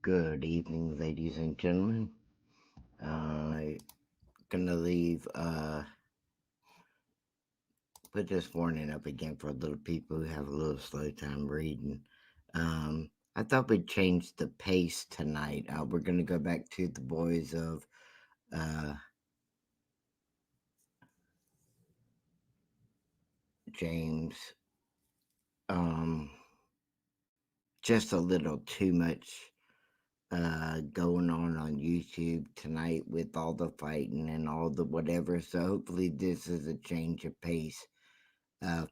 Good evening, ladies and gentlemen. I'm gonna put this warning up again for little people who have a little slow time reading. I thought we'd change the pace tonight. We're gonna go back to the boys of James. Just a little too much going on YouTube tonight with all the fighting and all the whatever. So hopefully this is a change of pace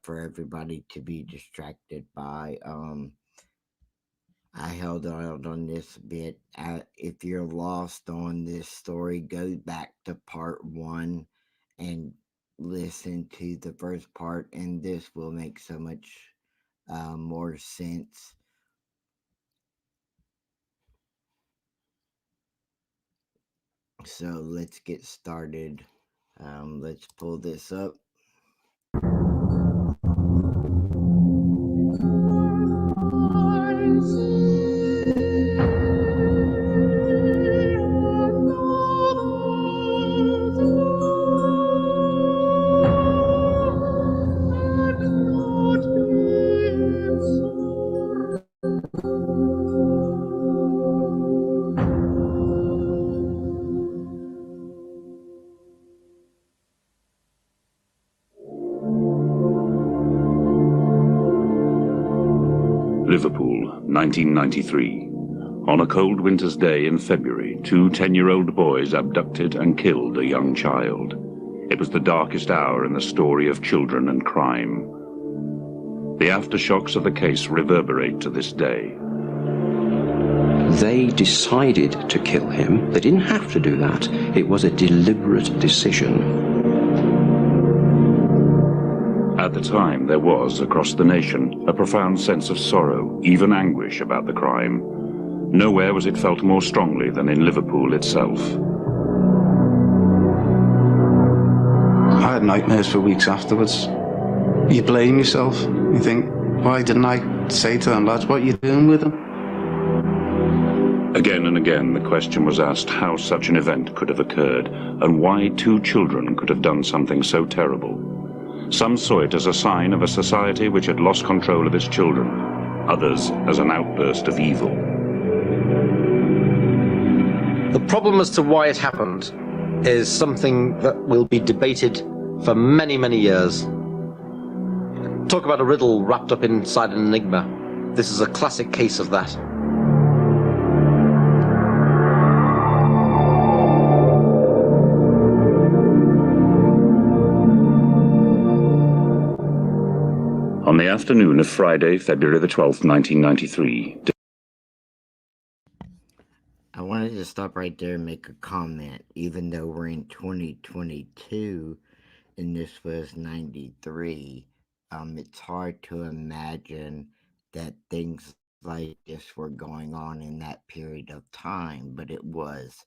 for everybody to be distracted by. I held out on this bit. If you're lost on this story, go back to part 1 and listen to the first part, and this will make so much more sense. So let's get started. Let's pull this up. Liverpool, 1993. On a cold winter's day in February, 2 10-year-old boys abducted and killed a young child. It was the darkest hour in the story of children and crime. The aftershocks of the case reverberate to this day. They decided to kill him. They didn't have to do that. It was a deliberate decision. At the time, there was, across the nation, a profound sense of sorrow, even anguish about the crime. Nowhere was it felt more strongly than in Liverpool itself. I had nightmares for weeks afterwards. You blame yourself. You think, why didn't I say to them, lads, what are you doing with them? Again and again, the question was asked how such an event could have occurred, and why 2 children could have done something so terrible. Some saw it as a sign of a society which had lost control of its children, others as an outburst of evil. The problem as to why it happened is something that will be debated for many, many years. Talk about a riddle wrapped up inside an enigma. This is a classic case of that. On the afternoon of Friday, February the 12th, 1993... I wanted to stop right there and make a comment. Even though we're in 2022 and this was 93, it's hard to imagine that things like this were going on in that period of time, but it was.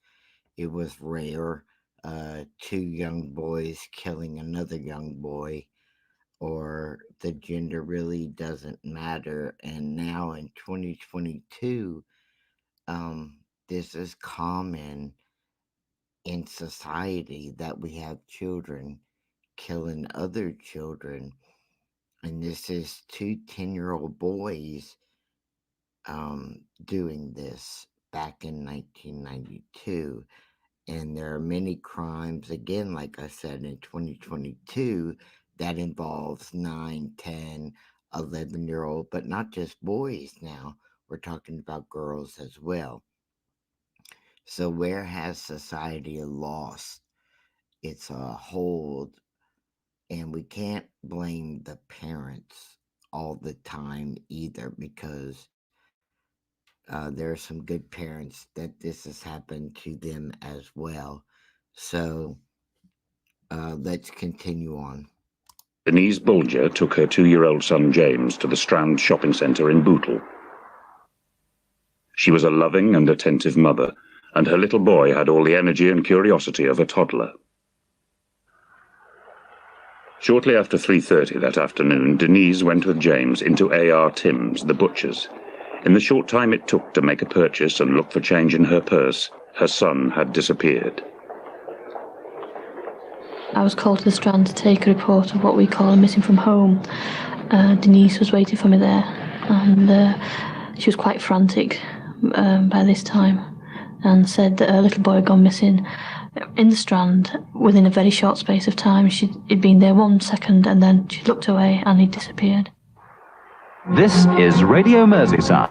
It was rare. 2 young boys killing another young boy, or the gender really doesn't matter. And now in 2022, this is common in society that we have children killing other children. And this is 2 10-year-old boys doing this back in 1992. And there are many crimes, again, like I said, in 2022 that involves 9, 10, 11-year-old, but not just boys now. We're talking about girls as well. So where has society lost its hold? And we can't blame the parents all the time either, because there are some good parents that this has happened to them as well. So let's continue on. Denise Bulger took her 2-year-old son James to the Strand shopping centre in Bootle. She was a loving and attentive mother, and her little boy had all the energy and curiosity of a toddler. Shortly after 3:30 that afternoon, Denise went with James into A.R. Tim's, the butcher's. In the short time it took to make a purchase and look for change in her purse, her son had disappeared. I was called to the Strand to take a report of what we call a missing from home. Denise was waiting for me there, and she was quite frantic by this time, and said that her little boy had gone missing in the Strand within a very short space of time. He'd been there 1 second, and then she looked away and he'd disappeared. This is Radio Merseyside.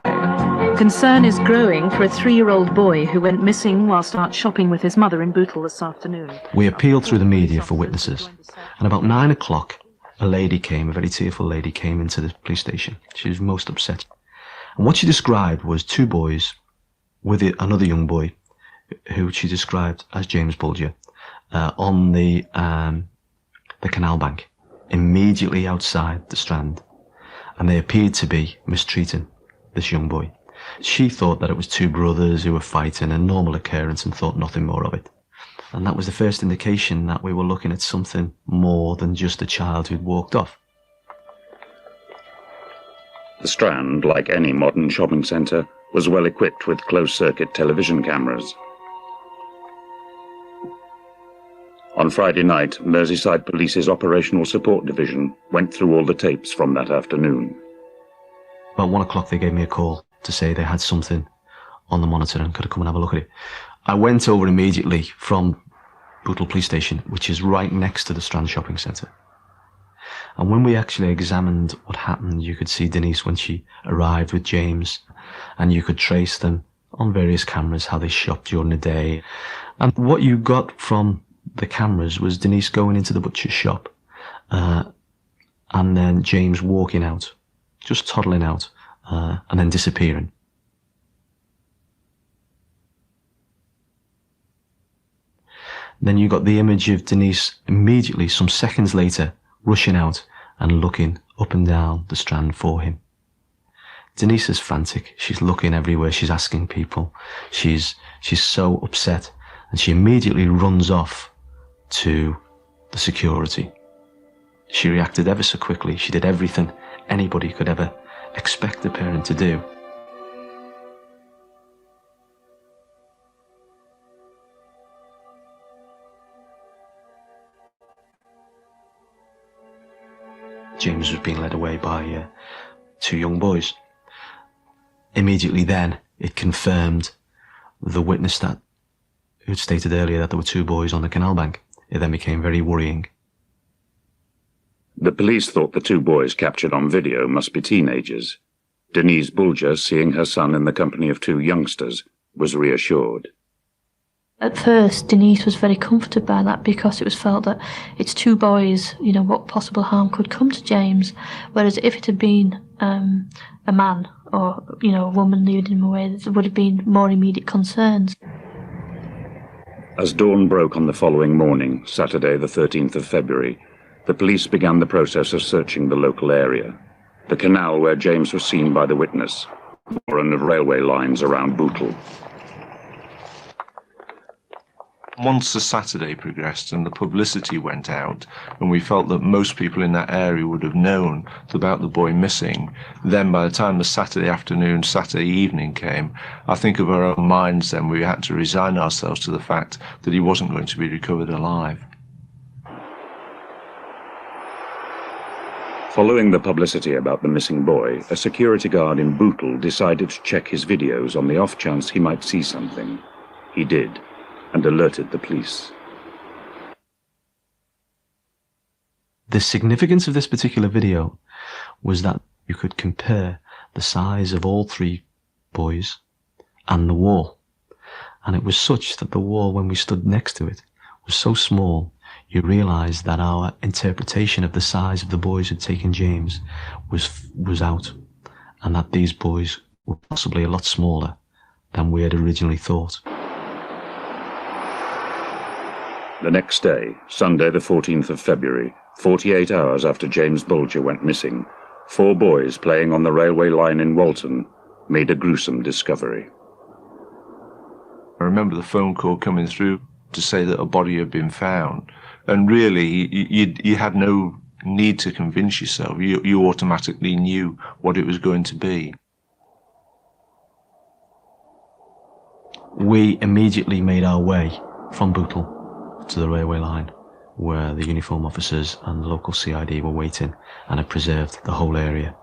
Concern is growing for a 3-year-old boy who went missing whilst out shopping with his mother in Bootle this afternoon. We appealed through the media for witnesses, and about 9 o'clock, a very tearful lady came into the police station. She was most upset. And what she described was 2 boys with another young boy, who she described as James Bulger, on the canal bank, immediately outside the Strand. And they appeared to be mistreating this young boy. She thought that it was 2 brothers who were fighting, a normal occurrence, and thought nothing more of it. And that was the first indication that we were looking at something more than just a child who'd walked off. The Strand, like any modern shopping centre, was well equipped with closed-circuit television cameras. On Friday night, Merseyside Police's Operational Support Division went through all the tapes from that afternoon. About 1 o'clock they gave me a call to say they had something on the monitor and could I come and have a look at it. I went over immediately from Bootle Police Station, which is right next to the Strand Shopping Centre. And when we actually examined what happened, you could see Denise when she arrived with James, and you could trace them on various cameras, how they shopped during the day. And what you got from the cameras was Denise going into the butcher's shop, and then James walking out, just toddling out, and then disappearing. Then you got the image of Denise immediately, some seconds later, rushing out and looking up and down the Strand for him. Denise is frantic. She's looking everywhere. She's asking people. She's so upset, and she immediately runs off to the security. She reacted ever so quickly. She did everything anybody could ever expect a parent to do. James was being led away by 2 young boys. Immediately then, it confirmed the witness that who'd stated earlier that there were 2 boys on the canal bank. It then became very worrying. The police thought the 2 boys captured on video must be teenagers. Denise Bulger, seeing her son in the company of 2 youngsters, was reassured. At first, Denise was very comforted by that because it was felt that it's 2 boys, what possible harm could come to James. Whereas if it had been a man or, a woman leading him away, there would have been more immediate concerns. As dawn broke on the following morning, Saturday the 13th of February, the police began the process of searching the local area. The canal where James was seen by the witness, or on the railway lines around Bootle. Once the Saturday progressed and the publicity went out, and we felt that most people in that area would have known about the boy missing, then by the time the Saturday afternoon, Saturday evening came, I think of our own minds then we had to resign ourselves to the fact that he wasn't going to be recovered alive. Following the publicity about the missing boy, a security guard in Bootle decided to check his videos on the off chance he might see something. He did, and alerted the police. The significance of this particular video was that you could compare the size of all 3 boys and the wall. And it was such that the wall, when we stood next to it, was so small, you realised that our interpretation of the size of the boys who'd taken James was out, and that these boys were possibly a lot smaller than we had originally thought. The next day, Sunday the 14th of February, 48 hours after James Bulger went missing, 4 boys playing on the railway line in Walton made a gruesome discovery. I remember the phone call coming through to say that a body had been found, and really you had no need to convince yourself. You automatically knew what it was going to be. We immediately made our way from Bootle to the railway line, where the uniform officers and the local CID were waiting and had preserved the whole area.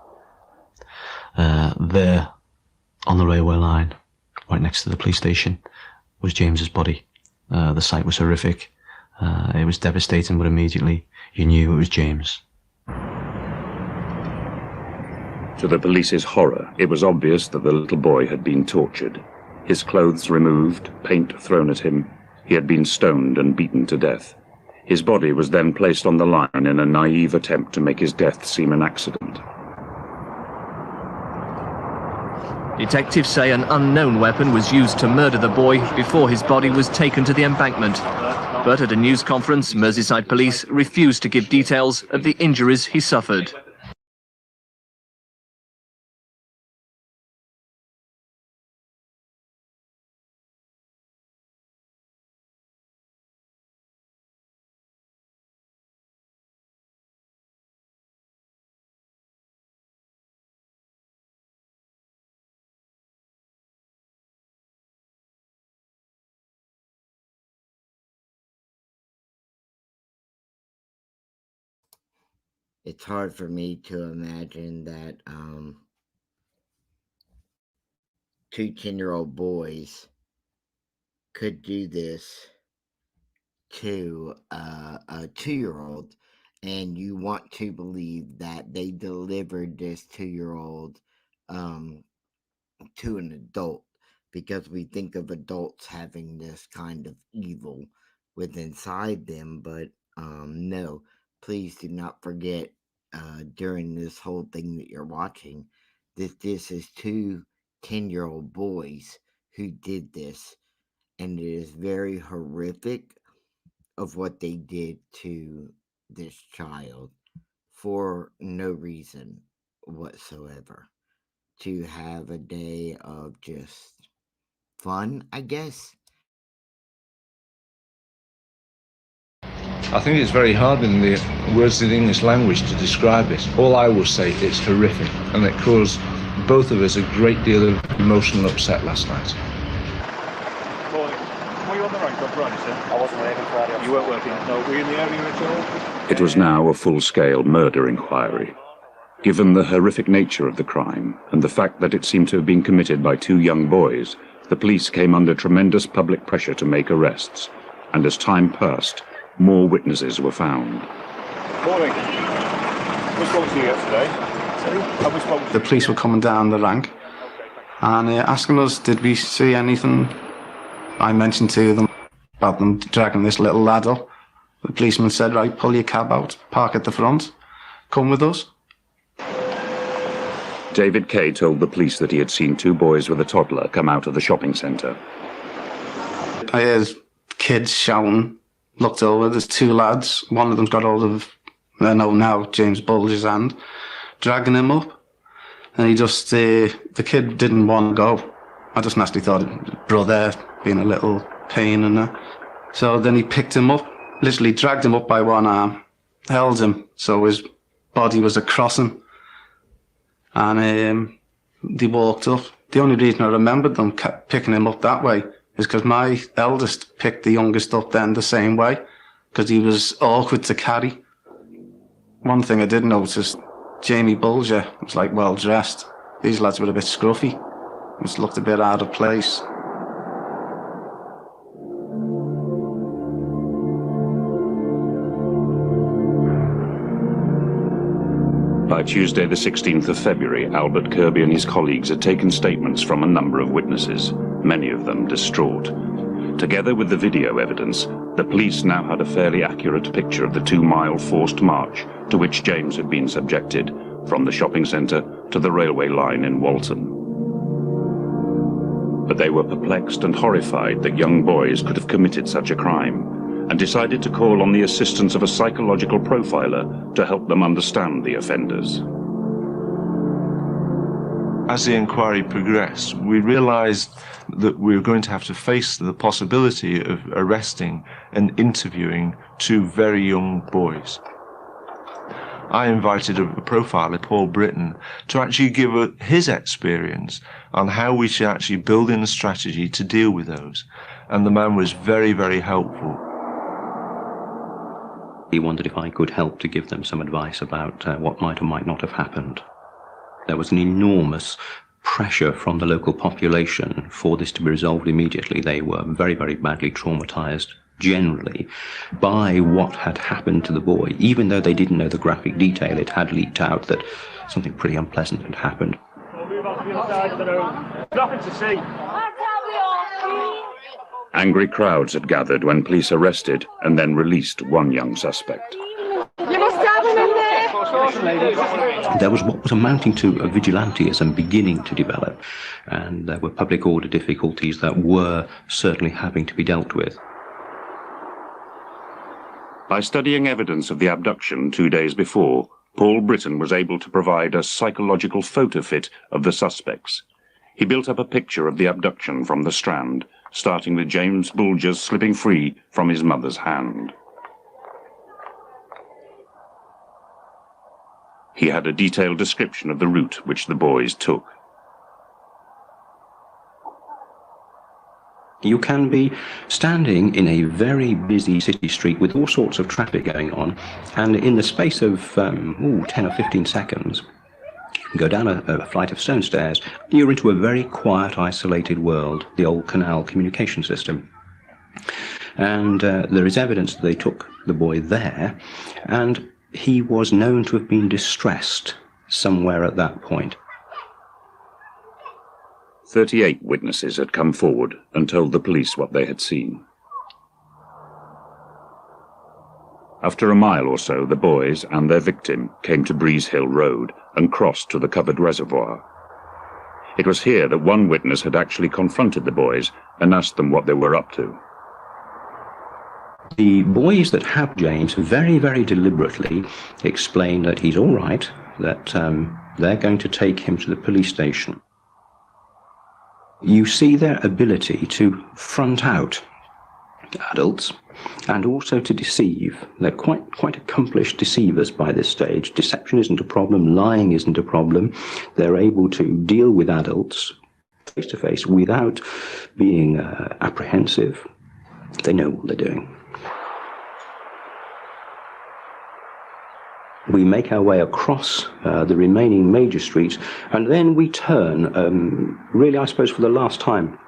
There, on the railway line, right next to the police station, was James's body. The sight was horrific. It was devastating, but immediately you knew it was James. To the police's horror, it was obvious that the little boy had been tortured. His clothes removed, paint thrown at him. He had been stoned and beaten to death. His body was then placed on the line in a naive attempt to make his death seem an accident. Detectives say an unknown weapon was used to murder the boy before his body was taken to the embankment. But at a news conference, Merseyside Police refused to give details of the injuries he suffered. It's hard for me to imagine that two 10-year-old boys could do this to a 2-year-old, and you want to believe that they delivered this 2-year-old to an adult, because we think of adults having this kind of evil within inside them, but no, please do not forget during this whole thing that you're watching that this is two 10-year-old boys who did this, and it is very horrific of what they did to this child for no reason whatsoever. To have a day of just fun, I guess. I think it's very hard in the words of the English language to describe it. All I will say, it's horrific, and it caused both of us a great deal of emotional upset last night. Morning. Were you on the rank on Friday, sir? I wasn't working Friday. You weren't working? No. Were you in the area at all? It was now a full-scale murder inquiry. Given the horrific nature of the crime and the fact that it seemed to have been committed by two young boys, the police came under tremendous public pressure to make arrests, and as time passed, more witnesses were found. Morning. We spoke to you yesterday. Have we spoken to you? The police were coming down the rank and asking us, did we see anything? I mentioned to them about them dragging this little lad up. The policeman said, right, pull your cab out, park at the front, come with us. David Kay told the police that he had seen two boys with a toddler come out of the shopping centre. I heard kids shouting, looked over, there's two lads, one of them's got hold of, I know now, James Bulger's hand, dragging him up. And he just, the kid didn't want to go. I just naturally thought, brother, being a little pain and that. So then he picked him up, literally dragged him up by one arm, held him, so his body was across him. And they walked up. The only reason I remembered them picking him up that way is because my eldest picked the youngest up then the same way, because he was awkward to carry. One thing I did notice, Jamie Bulger was like well dressed. These lads were a bit scruffy. Just looked a bit out of place. By Tuesday the 16th of February, Albert Kirby and his colleagues had taken statements from a number of witnesses, many of them distraught. Together with the video evidence, the police now had a fairly accurate picture of the 2-mile forced march to which James had been subjected, from the shopping centre to the railway line in Walton. But they were perplexed and horrified that young boys could have committed such a crime, and decided to call on the assistance of a psychological profiler to help them understand the offenders. As the inquiry progressed, we realised that we were going to have to face the possibility of arresting and interviewing two very young boys. I invited a profiler, Paul Britton, to actually give his experience on how we should actually build in a strategy to deal with those. And the man was very, very helpful. He wondered if I could help to give them some advice about what might or might not have happened. There was an enormous pressure from the local population for this to be resolved immediately. They were very, very badly traumatized generally by what had happened to the boy. Even though they didn't know the graphic detail, it had leaked out that something pretty unpleasant had happened. Nothing to see. Angry crowds had gathered when police arrested and then released one young suspect. There was what was amounting to a vigilantism beginning to develop, and there were public order difficulties that were certainly having to be dealt with. By studying evidence of the abduction 2 days before, Paul Britton was able to provide a psychological photo fit of the suspects. He built up a picture of the abduction from the Strand, starting with James Bulger slipping free from his mother's hand. He had a detailed description of the route which the boys took. You can be standing in a very busy city street with all sorts of traffic going on, and in the space of 10 or 15 seconds, you can go down a flight of stone stairs, you're into a very quiet, isolated world, the old canal communication system. And there is evidence that they took the boy there, and he was known to have been distressed somewhere at that point. 38 witnesses had come forward and told the police what they had seen. After a mile or so, the boys and their victim came to Breeze Hill Road and crossed to the covered reservoir. It was here that one witness had actually confronted the boys and asked them what they were up to. The boys that have James very, very deliberately explain that he's all right, that they're going to take him to the police station. You see their ability to front out adults and also to deceive. They're quite accomplished deceivers by this stage. Deception isn't a problem, lying isn't a problem. They're able to deal with adults face to face without being apprehensive. They know what they're doing. We make our way across the remaining major streets, and then we turn, really I suppose for the last time,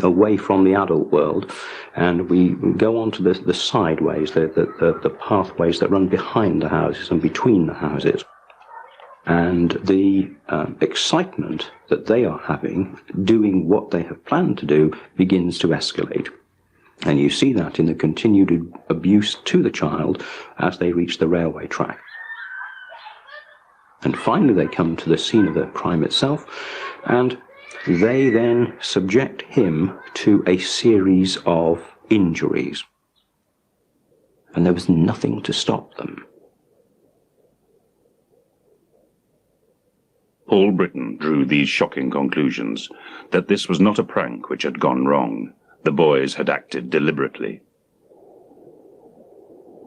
away from the adult world, and we go on to the sideways, the pathways that run behind the houses and between the houses. And the excitement that they are having, doing what they have planned to do, begins to escalate. And you see that in the continued abuse to the child as they reach the railway track. And finally they come to the scene of the crime itself, and they then subject him to a series of injuries. And there was nothing to stop them. Paul Britton drew these shocking conclusions, that this was not a prank which had gone wrong. The boys had acted deliberately.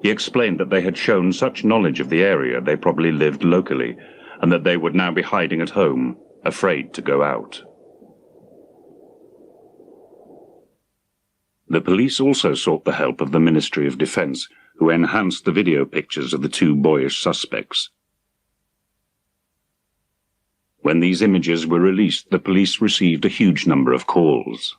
He explained that they had shown such knowledge of the area they probably lived locally, and that they would now be hiding at home, afraid to go out. The police also sought the help of the Ministry of Defence, who enhanced the video pictures of the two boyish suspects. When these images were released, the police received a huge number of calls.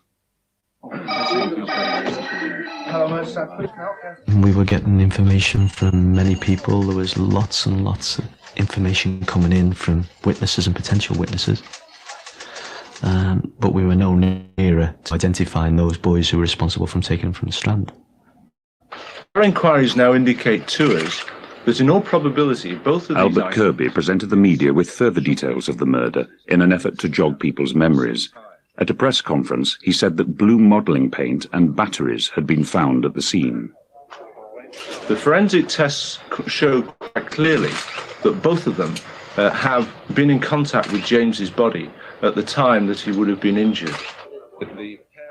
We were getting information from many people. There was lots and lots of information coming in from witnesses and potential witnesses. But we were no nearer to identifying those boys who were responsible for taking them from the Strand. Our inquiries now indicate to us that in all probability both of these Albert Kirby presented the media with further details of the murder in an effort to jog people's memories. At a press conference, he said that blue modelling paint and batteries had been found at the scene. The forensic tests show quite clearly that both of them have been in contact with James's body at the time that he would have been injured.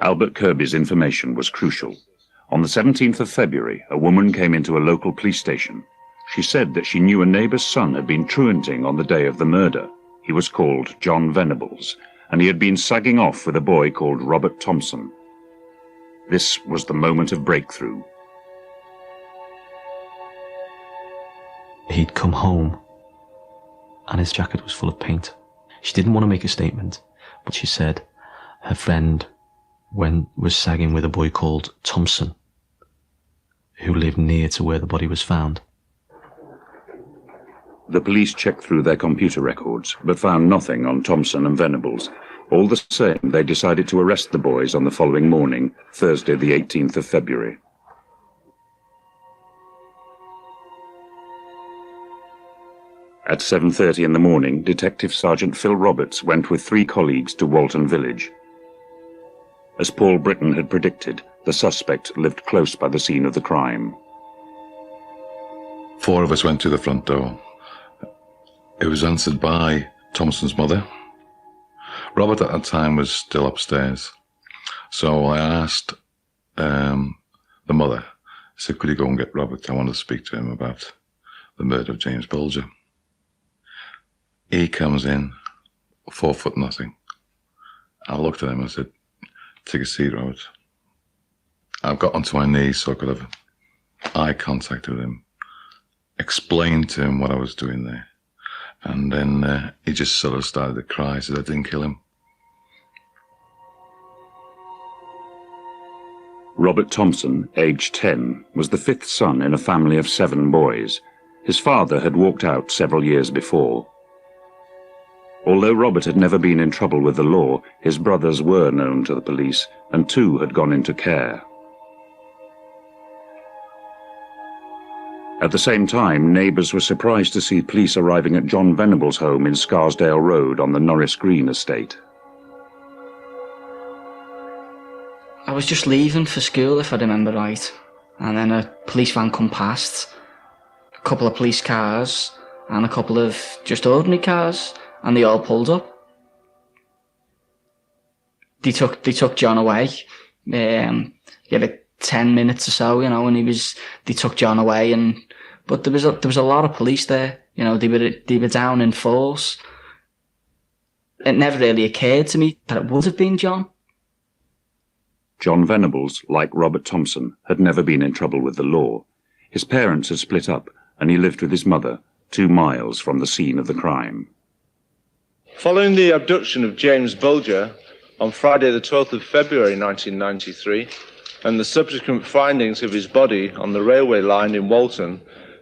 Albert Kirby's information was crucial. On the 17th of February, a woman came into a local police station. She said that she knew a neighbour's son had been truanting on the day of the murder. He was called John Venables, and he had been sagging off with a boy called Robert Thompson. This was the moment of breakthrough. He'd come home, and his jacket was full of paint. She didn't want to make a statement, but she said her friend was sagging with a boy called Thompson, who lived near to where the body was found. The police checked through their computer records, but found nothing on Thompson and Venables. All the same, they decided to arrest the boys on the following morning, Thursday the 18th of February. At 7:30 in the morning, Detective Sergeant Phil Roberts went with 3 colleagues to Walton Village. As Paul Britton had predicted, the suspect lived close by the scene of the crime. 4 of us went to the front door. It was answered by Thompson's mother. Robert at that time was still upstairs. So I asked the mother, I said, could you go and get Robert? I want to speak to him about the murder of James Bulger. He comes in, 4 foot nothing. I looked at him and said, take a seat, Robert. I got onto my knees so I could have eye contact with him, explained to him what I was doing there. And then he just sort of started to cry, said I didn't kill him. Robert Thompson, aged 10, was the 5th son in a family of 7 boys. His father had walked out several years before. Although Robert had never been in trouble with the law, his brothers were known to the police, and 2 had gone into care. At the same time, neighbours were surprised to see police arriving at John Venables' home in Scarsdale Road on the Norris Green estate. I was just leaving for school, if I remember right, and then a police van come past, a couple of police cars, and a couple of just ordinary cars, and they all pulled up. They took John away. Like 10 minutes or so, and they took John away, but there was a lot of police there. They were down in force. It never really occurred to me that it would have been John. John Venables, like Robert Thompson, had never been in trouble with the law. His parents had split up, and he lived with his mother, 2 miles from the scene of the crime. Following the abduction of James Bulger on Friday the 12th of February 1993, and the subsequent findings of his body on the railway line in Walton,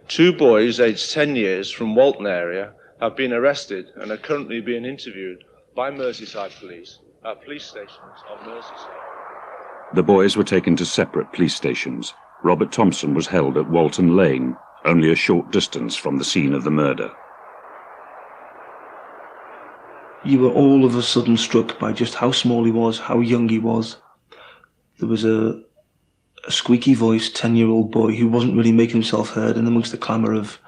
2 boys aged 10 years from Walton area have been arrested and are currently being interviewed by Merseyside police at police stations on Merseyside. The boys were taken to separate police stations. Robert Thompson was held at Walton Lane, only a short distance from the scene of the murder. You were all of a sudden struck by just how small he was, how young he was. There was a squeaky-voiced 10-year-old boy who wasn't really making himself heard in amongst the clamour of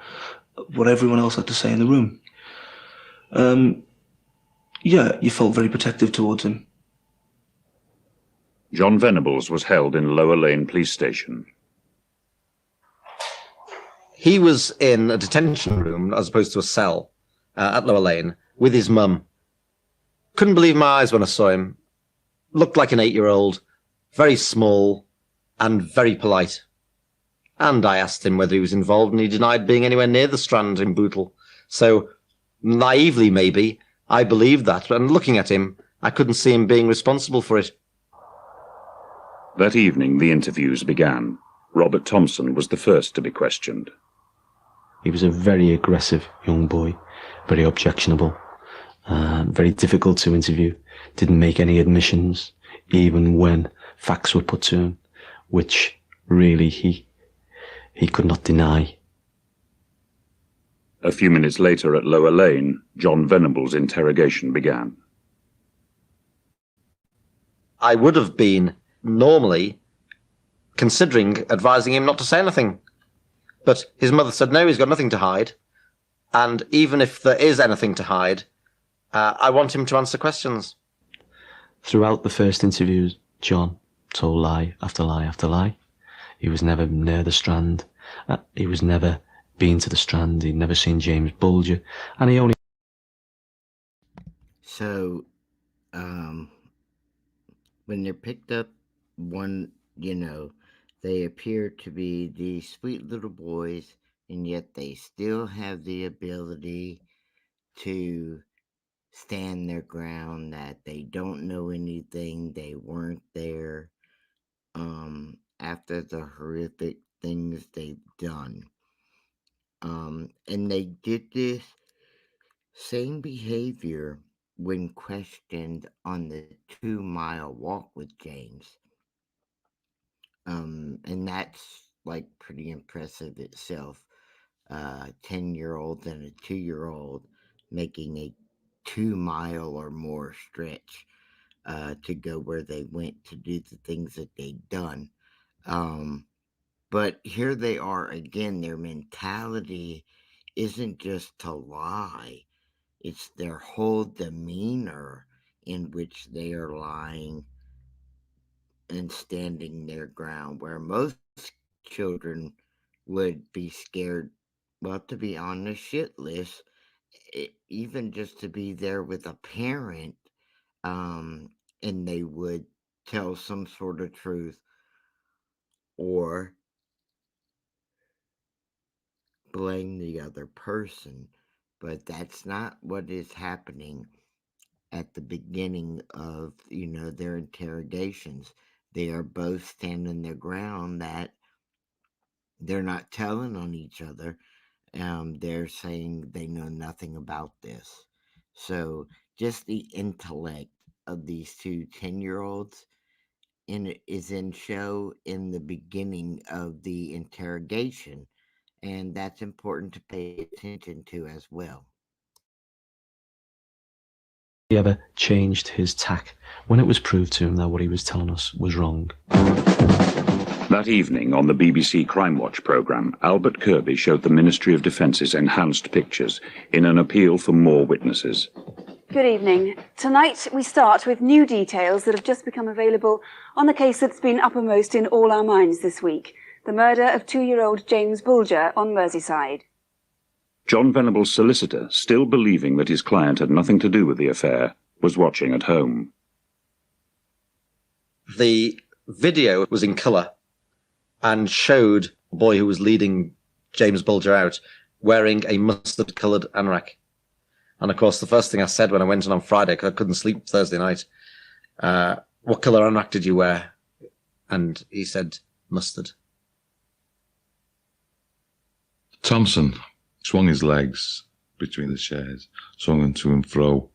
what everyone else had to say in the room. Yeah, you felt very protective towards him. John Venables was held in Lower Lane Police Station. He was in a detention room, as opposed to a cell, at Lower Lane, with his mum. Couldn't believe my eyes when I saw him. Looked like an 8-year-old, very small, and very polite. And I asked him whether he was involved, and he denied being anywhere near the Strand in Bootle. So, naively maybe, I believed that, and looking at him, I couldn't see him being responsible for it. That evening, the interviews began. Robert Thompson was the first to be questioned. He was a very aggressive young boy, very objectionable, very difficult to interview, didn't make any admissions, even when facts were put to him, which really he could not deny. A few minutes later at Lower Lane, John Venables' interrogation began. I would have been normally considering advising him not to say anything. But his mother said, no, he's got nothing to hide. And even if there is anything to hide, I want him to answer questions. Throughout the first interviews, John told lie after lie after lie. He was never near the Strand. He was never been to the Strand, he'd never seen James Bulger, and he only... So, when they're picked up, they appear to be these sweet little boys, and yet they still have the ability to stand their ground, that they don't know anything, they weren't there, after the horrific things they've done. And they did this same behavior when questioned on the 2-mile walk with James. And that's like pretty impressive itself. 10-year-old and a 2-year-old making a 2-mile or more stretch to go where they went to do the things that they'd done. But here they are again. Their mentality isn't just to lie, it's their whole demeanor in which they are lying and standing their ground, where most children would be scared, well, to be on the shitless, even just to be there with a parent, and they would tell some sort of truth or blame the other person. But that's not what is happening at the beginning of, their interrogations. They are both standing their ground that they're not telling on each other. They're saying they know nothing about this. So just the intellect of these two 10-year-olds is in show in the beginning of the interrogation. And that's important to pay attention to as well. He ever changed his tack when it was proved to him that what he was telling us was wrong. That evening on the BBC Crime Watch programme, Albert Kirby showed the Ministry of Defence's enhanced pictures in an appeal for more witnesses. Good evening. Tonight we start with new details that have just become available on the case that's been uppermost in all our minds this week, the murder of 2-year-old James Bulger on Merseyside. John Venable's solicitor, still believing that his client had nothing to do with the affair, was watching at home. The video was in colour and showed a boy who was leading James Bulger out wearing a mustard-coloured anorak. And of course, the first thing I said when I went in on Friday, because I couldn't sleep Thursday night, what colour anorak did you wear? And he said, mustard. Thompson swung his legs between the chairs, swung them to and fro,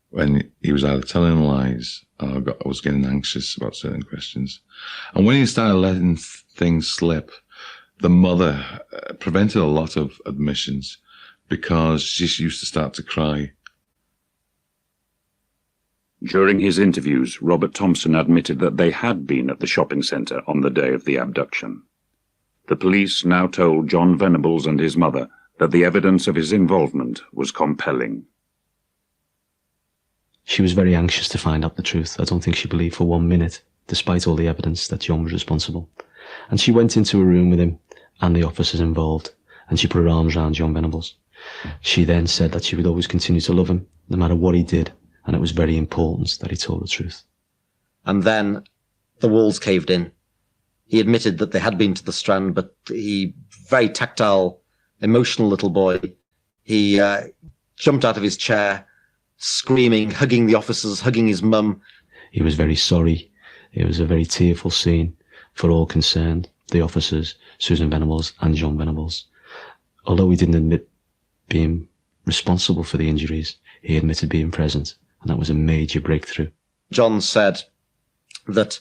when he was either telling lies or I was getting anxious about certain questions. And when he started letting things slip, the mother prevented a lot of admissions because she used to start to cry. During his interviews, Robert Thompson admitted that they had been at the shopping centre on the day of the abduction. The police now told John Venables and his mother that the evidence of his involvement was compelling. She was very anxious to find out the truth. I don't think she believed for 1 minute, despite all the evidence, that John was responsible. And she went into a room with him and the officers involved, and she put her arms around John Venables. She then said that she would always continue to love him, no matter what he did, and it was very important that he told the truth. And then the walls caved in. He admitted that they had been to the Strand, but he, very tactile, emotional little boy, he jumped out of his chair, screaming, hugging the officers, hugging his mum. He was very sorry. It was a very tearful scene for all concerned, the officers, Susan Venables and John Venables. Although he didn't admit being responsible for the injuries, he admitted being present, and that was a major breakthrough. John said that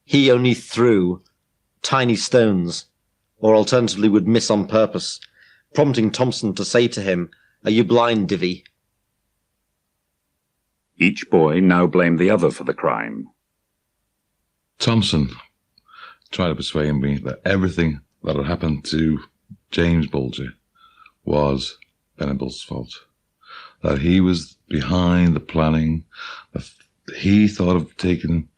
he only threw tiny stones, or alternatively would miss on purpose, prompting Thompson to say to him, "Are you blind, divvy?" Each boy now blamed the other for the crime. Thompson tried to persuade me that everything that had happened to James Bulger was Venable's fault. That he was behind the planning, that he thought of taking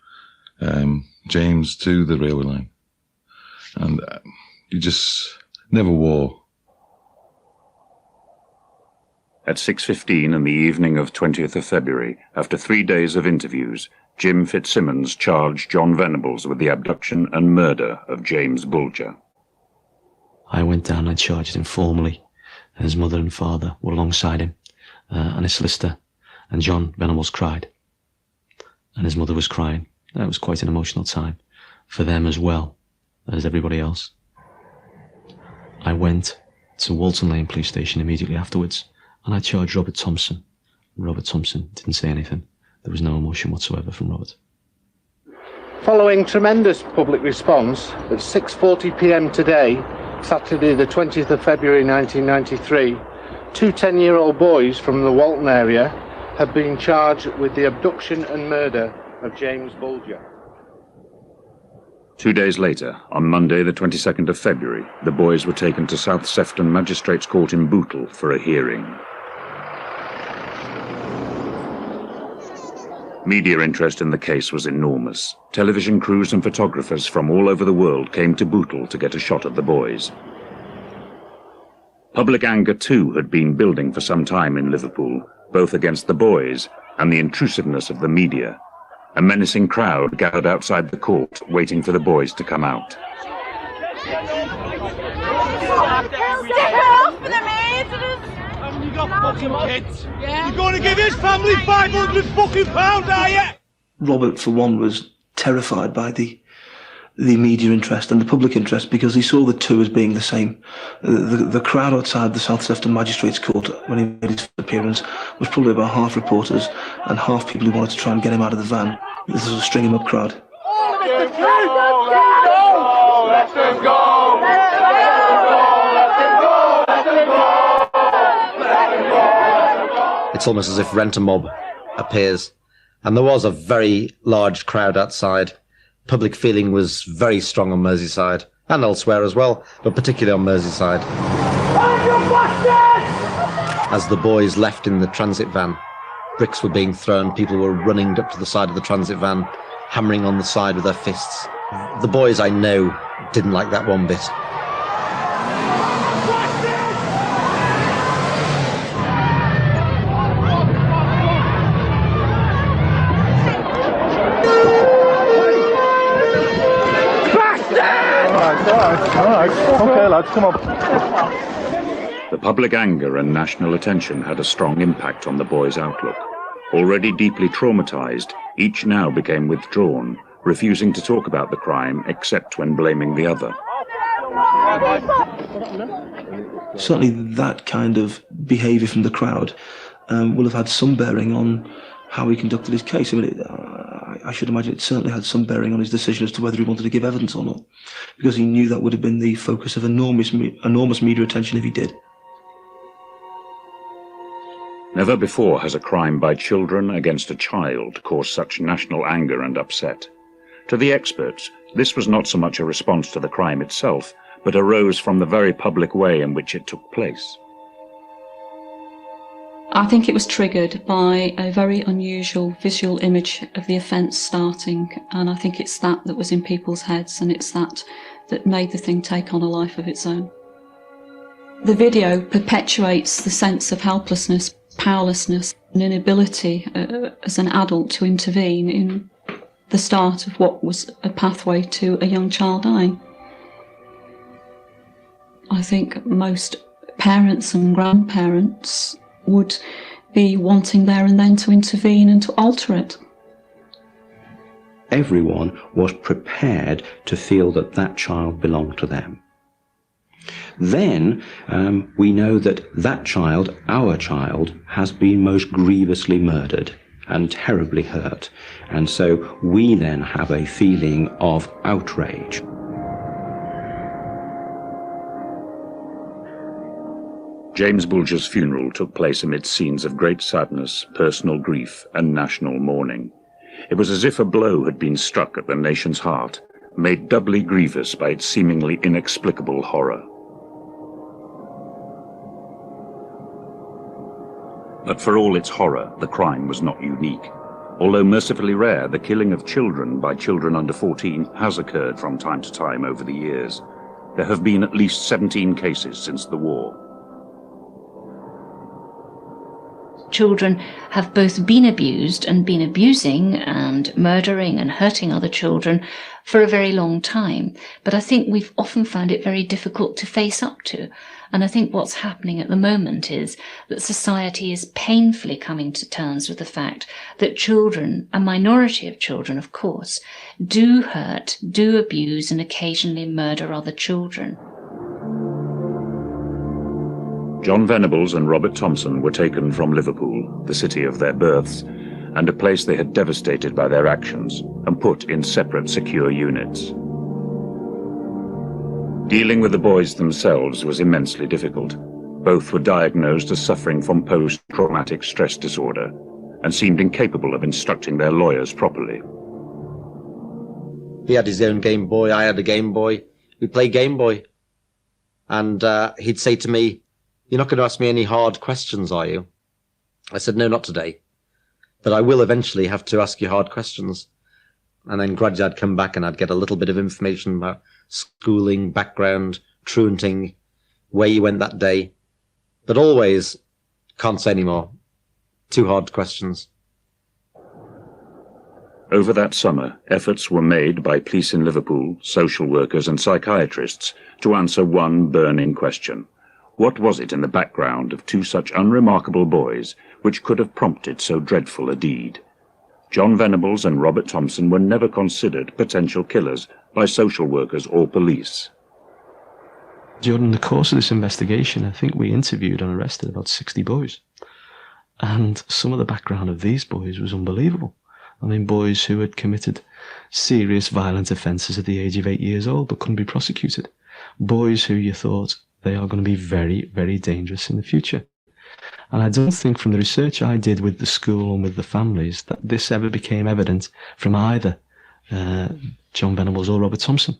James to the railway line. And you just never wore At 6:15 on the evening of 20th of February, after 3 days of interviews, Jim Fitzsimmons charged John Venables with the abduction and murder of James Bulger. I went down and charged him formally. His mother and father were alongside him, and his solicitor, and John Venables cried. And his mother was crying. That was quite an emotional time for them as well as everybody else. I went to Walton Lane police station immediately afterwards, and I charged Robert Thompson. Robert Thompson didn't say anything. There was no emotion whatsoever from Robert. Following tremendous public response, at 6:40 p.m. today, Saturday the 20th of February 1993, two 10-year-old boys from the Walton area have been charged with the abduction and murder of James Bulger. 2 days later, on Monday the 22nd of February, the boys were taken to South Sefton Magistrates Court in Bootle for a hearing. Media interest in the case was enormous. Television crews and photographers from all over the world came to Bootle to get a shot of the boys. Public anger too had been building for some time in Liverpool, both against the boys and the intrusiveness of the media. A menacing crowd gathered outside the court, waiting for the boys to come out. You got fucking kids. You're going to give his family £500, are you? Robert, for one, was terrified by the media interest and the public interest because he saw the two as being the same. The crowd outside the South Sefton Magistrates Court when he made his appearance was probably about half reporters and half people who wanted to try and get him out of the van. This was a string-him-up crowd. Let them go! Let them go! Let them go! Let them go! Let them go! It's almost as if Rent a Mob appears. And there was a very large crowd outside. Public feeling was very strong on Merseyside, and elsewhere as well, but particularly on Merseyside. As the boys left in the transit van, bricks were being thrown, people were running up to the side of the transit van, hammering on the side with their fists. The boys, I know, didn't like that one bit. All right. Okay, lads, come on. The public anger and national attention had a strong impact on the boys' outlook. Already deeply traumatized, each now became withdrawn, refusing to talk about the crime except when blaming the other. Certainly that kind of behaviour from the crowd will have had some bearing on how he conducted his case. I mean, I should imagine it certainly had some bearing on his decision as to whether he wanted to give evidence or not, because he knew that would have been the focus of enormous media attention if he did. Never before has a crime by children against a child caused such national anger and upset. To the experts, this was not so much a response to the crime itself, but arose from the very public way in which it took place. I think it was triggered by a very unusual visual image of the offence starting, and I think it's that was in people's heads, and it's that made the thing take on a life of its own. The video perpetuates the sense of helplessness, powerlessness, and inability as an adult to intervene in the start of what was a pathway to a young child dying. I think most parents and grandparents would be wanting there and then to intervene and to alter it. Everyone was prepared to feel that that child belonged to them. Then we know that that child, our child, has been most grievously murdered and terribly hurt. And so we then have a feeling of outrage. James Bulger's funeral took place amid scenes of great sadness, personal grief, and national mourning. It was as if a blow had been struck at the nation's heart, made doubly grievous by its seemingly inexplicable horror. But for all its horror, the crime was not unique. Although mercifully rare, the killing of children by children under 14 has occurred from time to time over the years. There have been at least 17 cases since the war. children have both been abused and been abusing and murdering and hurting other children for a very long time. But I think we've often found it very difficult to face up to. And I think what's happening at the moment is that society is painfully coming to terms with the fact that children, a minority of children, of course, do hurt, do abuse, and occasionally murder other children. John Venables and Robert Thompson were taken from Liverpool, the city of their births, and a place they had devastated by their actions, and put in separate secure units. Dealing with the boys themselves was immensely difficult. Both were diagnosed as suffering from post-traumatic stress disorder and seemed incapable of instructing their lawyers properly. He had his own Game Boy, I had a Game Boy. We played Game Boy. And he'd say to me, "You're not going to ask me any hard questions, are you?" I said, "No, not today. But I will eventually have to ask you hard questions." And then gradually I'd come back and I'd get a little bit of information about schooling, background, truanting, where you went that day. But always, can't say any more. Too hard questions. Over that summer, efforts were made by police in Liverpool, social workers and psychiatrists to answer one burning question. What was it in the background of two such unremarkable boys which could have prompted so dreadful a deed? John Venables and Robert Thompson were never considered potential killers by social workers or police. During the course of this investigation, I think we interviewed and arrested about 60 boys. And some of the background of these boys was unbelievable. I mean, boys who had committed serious violent offences at the age of 8 years old but couldn't be prosecuted. Boys who you thought they are going to be very, very dangerous in the future. And I don't think from the research I did with the school and with the families that this ever became evident from either John Venables or Robert Thompson.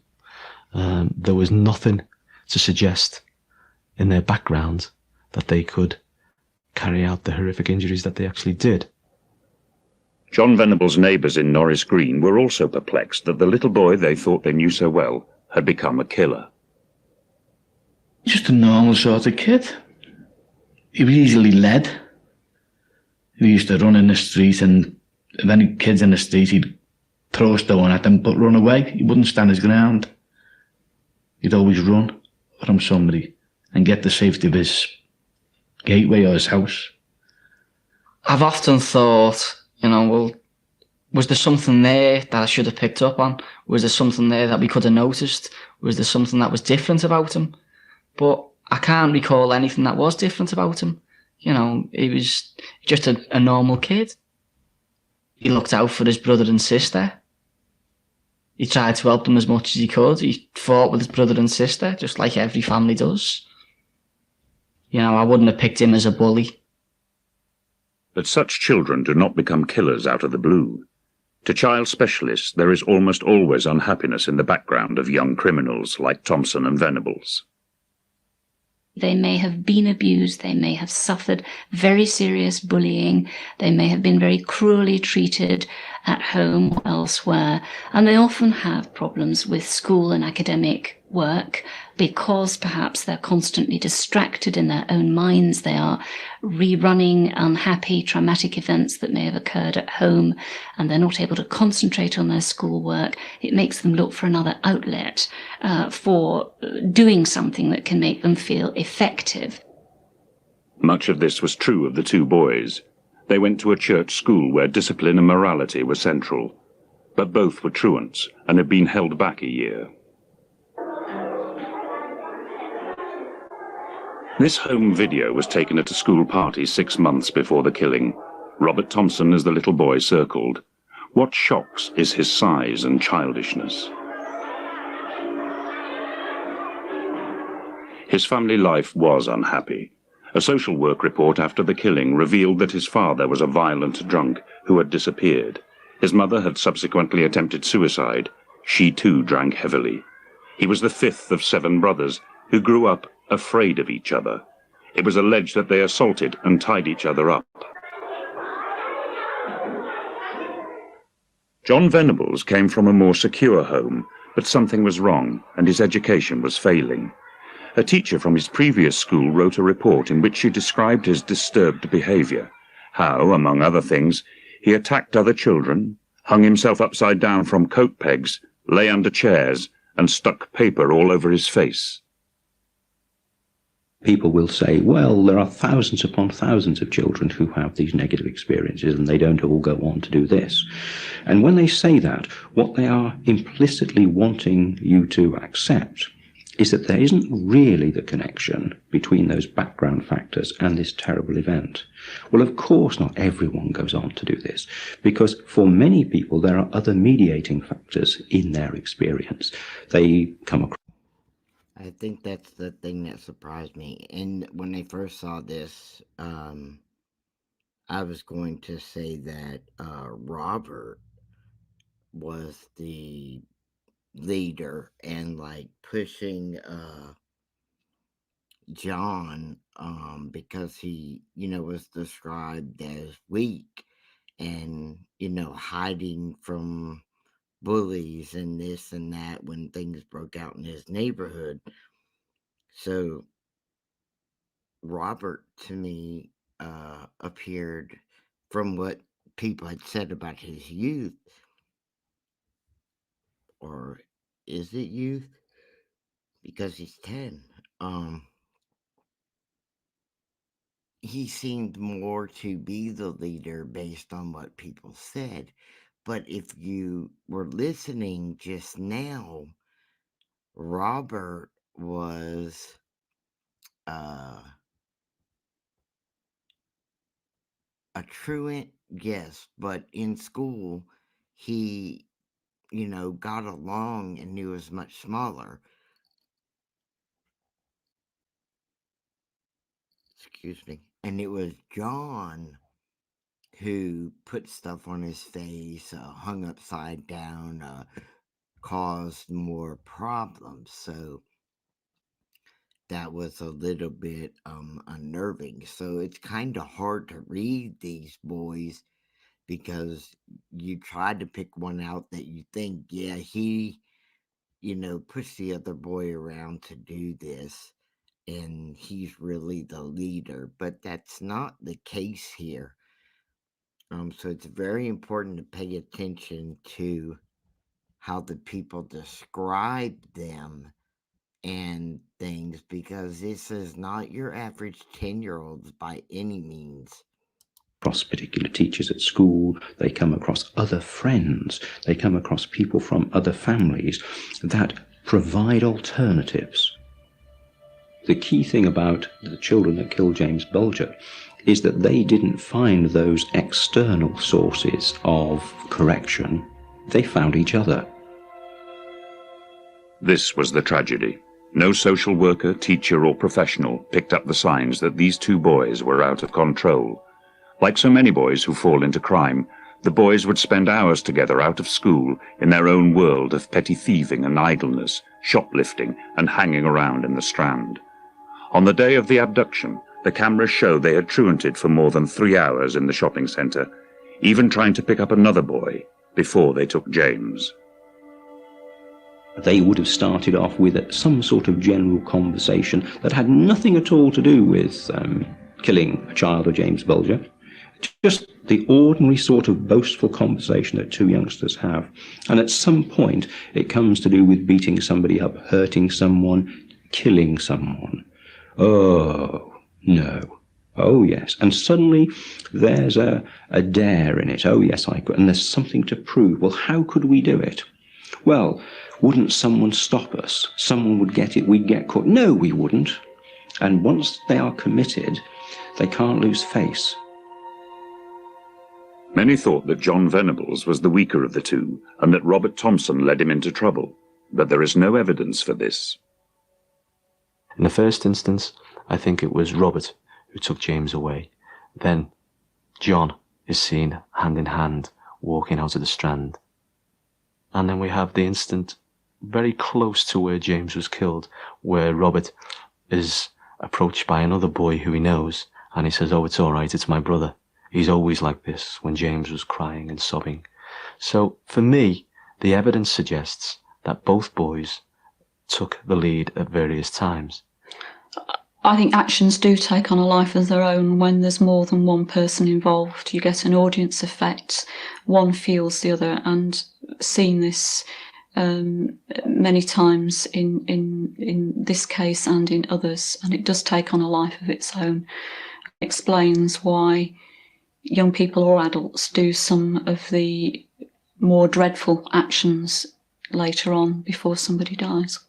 There was nothing to suggest in their background that they could carry out the horrific injuries that they actually did. John Venables' neighbours in Norris Green were also perplexed that the little boy they thought they knew so well had become a killer. Just a normal sort of kid. He was easily led. He used to run in the street, and if any kids in the street, he'd throw a stone at them but run away. He wouldn't stand his ground. He'd always run from somebody and get the safety of his gateway or his house. I've often thought, well, was there something there that I should have picked up on? Was there something there that we could have noticed? Was there something that was different about him? But I can't recall anything that was different about him. He was just a normal kid. He looked out for his brother and sister. He tried to help them as much as he could. He fought with his brother and sister, just like every family does. I wouldn't have picked him as a bully. But such children do not become killers out of the blue. To child specialists, there is almost always unhappiness in the background of young criminals like Thompson and Venables. They may have been abused, they may have suffered very serious bullying, they may have been very cruelly treated at home or elsewhere, and they often have problems with school and academic work because perhaps they're constantly distracted in their own minds. They are rerunning unhappy, traumatic events that may have occurred at home, and they're not able to concentrate on their schoolwork. It makes them look for another outlet for doing something that can make them feel effective. Much of this was true of the two boys. They went to a church school where discipline and morality were central, but both were truants and had been held back a year. This home video was taken at a school party 6 months before the killing. Robert Thompson is the little boy circled. What shocks is his size and childishness. His family life was unhappy. A social work report after the killing revealed that his father was a violent drunk who had disappeared. His mother had subsequently attempted suicide. She too drank heavily. He was the fifth of 7 brothers who grew up afraid of each other. It was alleged that they assaulted and tied each other up. John Venables came from a more secure home, but something was wrong and his education was failing. A teacher from his previous school wrote a report in which she described his disturbed behaviour how, among other things, he attacked other children, hung himself upside down from coat pegs, lay under chairs, and stuck paper all over his face. People will say, well, there are thousands upon thousands of children who have these negative experiences and they don't all go on to do this. And when they say that, what they are implicitly wanting you to accept is that there isn't really the connection between those background factors and this terrible event. Well, of course, not everyone goes on to do this, because for many people there are other mediating factors in their experience. They come across. I think that's the thing that surprised me. And when I first saw this, I was going to say that Robert was the leader and like pushing John because he, was described as weak and, hiding from bullies and this and that when things broke out in his neighborhood. So Robert to me appeared, from what people had said about his youth, or is it youth? Because he's 10. He seemed more to be the leader based on what people said. But if you were listening just now, Robert was a truant, yes, but in school, he, got along and he was much smaller. Excuse me. And it was John who put stuff on his face, hung upside down, caused more problems. So that was a little bit unnerving. So it's kind of hard to read these boys because you try to pick one out that you think, yeah, he, pushed the other boy around to do this and he's really the leader, but that's not the case here. So it's very important to pay attention to how the people describe them and things, because this is not your average 10-year-olds by any means. Across particular teachers at school, they come across other friends, they come across people from other families that provide alternatives. The key thing about the children that killed James Bulger is that they didn't find those external sources of correction. They found each other. This was the tragedy. No social worker, teacher, or professional picked up the signs that these two boys were out of control. Like so many boys who fall into crime, the boys would spend hours together out of school in their own world of petty thieving and idleness, shoplifting, and hanging around in the Strand. On the day of the abduction, the cameras show they had truanted for more than 3 hours in the shopping centre, even trying to pick up another boy before they took James. They would have started off with some sort of general conversation that had nothing at all to do with killing a child of James Bulger. Just the ordinary sort of boastful conversation that two youngsters have. And at some point, it comes to do with beating somebody up, hurting someone, killing someone. Oh, no. Oh, yes. And suddenly there's a dare in it. Oh, yes, I could. And there's something to prove. Well, how could we do it? Well, wouldn't someone stop us? Someone would get it. We'd get caught. No, we wouldn't. And once they are committed, they can't lose face. Many thought that John Venables was the weaker of the two, and that Robert Thompson led him into trouble, but there is no evidence for this. In the first instance, I think it was Robert who took James away. Then John is seen hand in hand walking out of the Strand. And then we have the instant very close to where James was killed, where Robert is approached by another boy who he knows, and he says, "Oh, it's all right, it's my brother. He's always like this," when James was crying and sobbing. So for me, the evidence suggests that both boys took the lead at various times. I think actions do take on a life of their own when there's more than one person involved. You get an audience effect, one feels the other, and seeing this many times in this case and in others, and it does take on a life of its own. It explains why young people or adults do some of the more dreadful actions later on before somebody dies.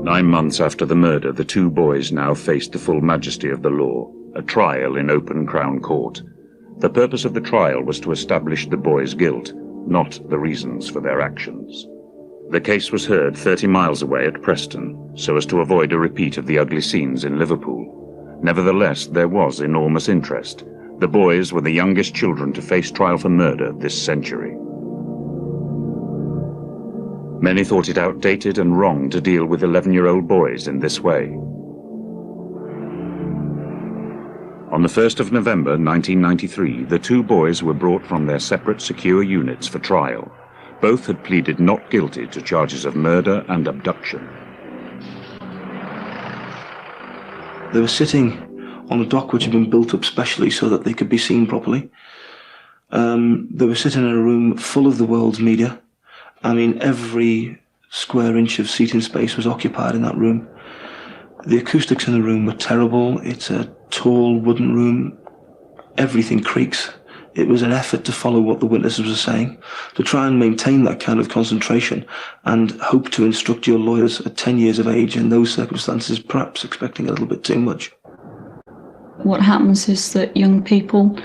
Nine months after the murder, the two boys now faced the full majesty of the law, a trial in open Crown Court. The purpose of the trial was to establish the boys' guilt, not the reasons for their actions. The case was heard 30 miles away at Preston, so as to avoid a repeat of the ugly scenes in Liverpool. Nevertheless, there was enormous interest. The boys were the youngest children to face trial for murder this century. Many thought it outdated and wrong to deal with 11-year-old boys in this way. On the 1st of November 1993, the two boys were brought from their separate secure units for trial. Both had pleaded not guilty to charges of murder and abduction. They were sitting on a dock which had been built up specially so that they could be seen properly. They were sitting in a room full of the world's media. I mean, every square inch of seating space was occupied in that room. The acoustics in the room were terrible. It's a tall wooden room. Everything creaks. It was an effort to follow what the witnesses were saying, to try and maintain that kind of concentration and hope to instruct your lawyers at 10 years of age in those circumstances, perhaps expecting a little bit too much. What happens is that young people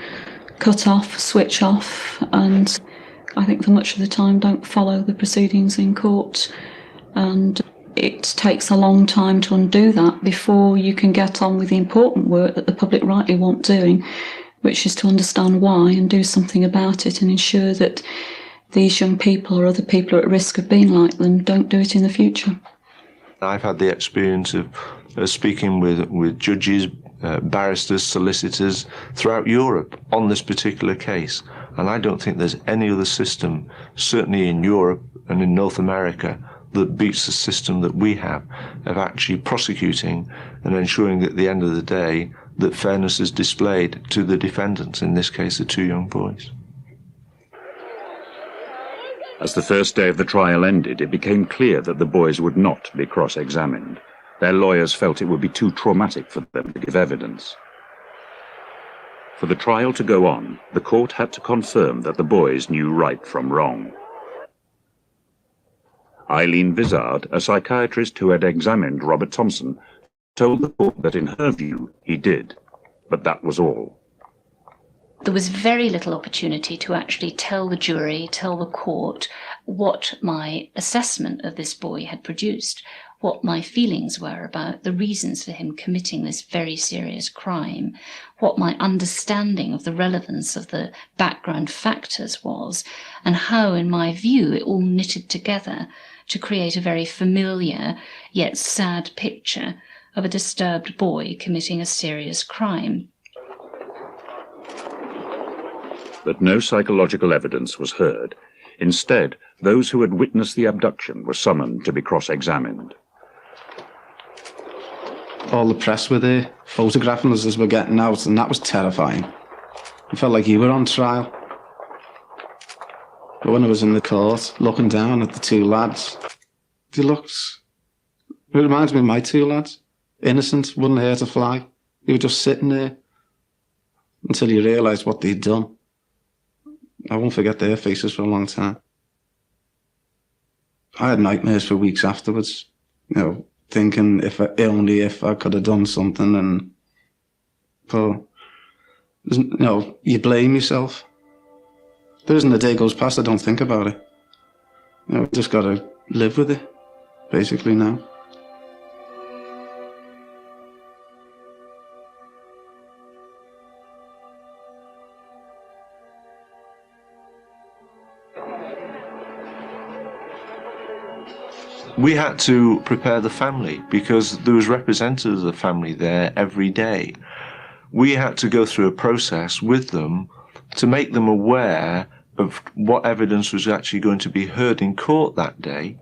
cut off, switch off, and I think for much of the time don't follow the proceedings in court, and it takes a long time to undo that before you can get on with the important work that the public rightly want doing, which is to understand why and do something about it and ensure that these young people or other people at risk of being like them don't do it in the future. I've had the experience of speaking with judges, barristers, solicitors throughout Europe on this particular case. And I don't think there's any other system, certainly in Europe and in North America, that beats the system that we have of actually prosecuting and ensuring that at the end of the day that fairness is displayed to the defendants, in this case the two young boys. As the first day of the trial ended, it became clear that the boys would not be cross-examined. Their lawyers felt it would be too traumatic for them to give evidence. For the trial to go on, the court had to confirm that the boys knew right from wrong. Eileen Vizard, a psychiatrist who had examined Robert Thompson, told the court that in her view he did, but that was all. There was very little opportunity to actually tell the jury, tell the court, what my assessment of this boy had produced, what my feelings were about the reasons for him committing this very serious crime, what my understanding of the relevance of the background factors was, and how, in my view, it all knitted together to create a very familiar yet sad picture of a disturbed boy committing a serious crime. But no psychological evidence was heard. Instead, those who had witnessed the abduction were summoned to be cross-examined. All the press were there, photographing us as we're getting out, and that was terrifying. I felt like you were on trial. But when I was in the court, looking down at the two lads, it reminds me of my two lads. Innocent, wouldn't hurt a fly. They were just sitting there until you realised what they'd done. I won't forget their faces for a long time. I had nightmares for weeks afterwards, thinking if I could have done something, but you blame yourself. There isn't a day goes past I don't think about it. Just got to live with it, basically now. We had to prepare the family because there was representatives of the family there every day. We had to go through a process with them to make them aware of what evidence was actually going to be heard in court that day,